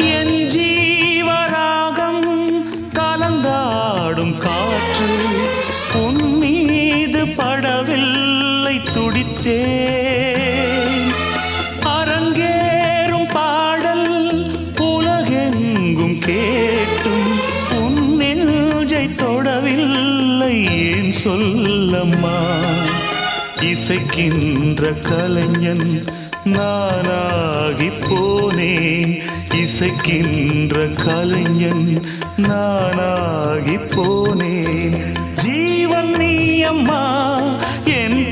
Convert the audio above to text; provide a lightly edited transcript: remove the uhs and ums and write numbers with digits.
என் ஜீவராகம் கலந்தாடும் காற்று உன் மீது படவில்லை துடித்தேன். அரங்கேறும் பாடல் உலகெங்கும் கேட்டும் உன் நெஞ்சை தொடவில்லை ஏன் சொல்லம்மா. இசைக்கின்ற கலைஞன் நானாகி போனேன். இசைக்கின்ற கலைஞன் நானாகி போனேன். ஜீவன் நீ அம்மா என்